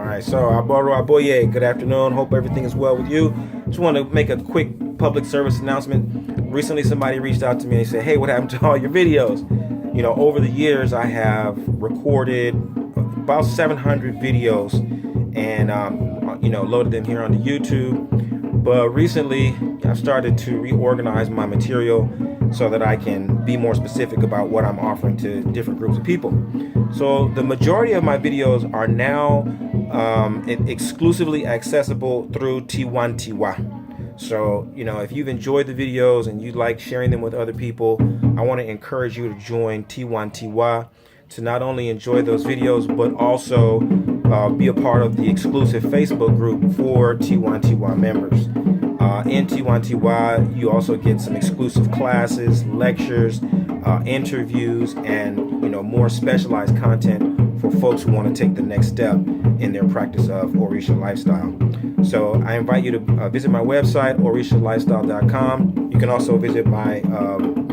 All right, so Aboro Aboye, good afternoon. Hope everything is well with you. Just want to make a quick public service announcement. Recently, somebody reached out to me and they said, "Hey, what happened to all your videos?" You know, over the years, I have recorded about 700 videos and loaded them here on the YouTube. But recently, I've started to reorganize my material so that I can be more specific about what I'm offering to different groups of people. So the majority of my videos are now exclusively accessible through Tiwantiwa. So, you know, if you've enjoyed the videos and you like sharing them with other people, I want to encourage you to join Tiwantiwa to not only enjoy those videos, but also be a part of the exclusive Facebook group for Tiwantiwa members. In Tiwantiwa, you also get some exclusive classes, lectures, interviews, and more specialized content for folks who want to take the next step in their practice of Orisha lifestyle. So I invite you to visit my website, orishalifestyle.com. You can also visit my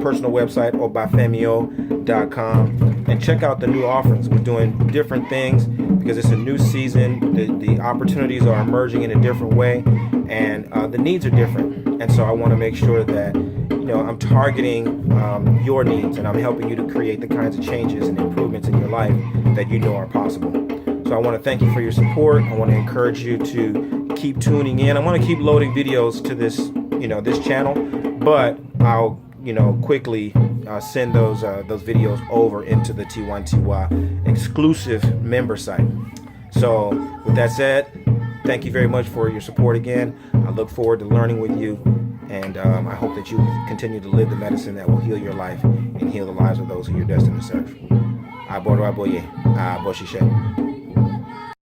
personal website, obafemio.com, and check out the new offerings. We're doing different things because it's a new season. The opportunities are emerging in a different way, and the needs are different. And so I want to make sure that I'm targeting your needs, and I'm helping you to create the kinds of changes and improvements in your life that you know are possible. So I want to thank you for your support. I want to encourage you to keep tuning in. I want to keep loading videos to this channel, but I'll quickly send those videos over into the Tiwantiwa exclusive member site. So with that said, thank you very much for your support again. I look forward to learning with you, and I hope that you continue to live the medicine that will heal your life and heal the lives of those who you're destined to serve. Aboro Aboye, Boshishe.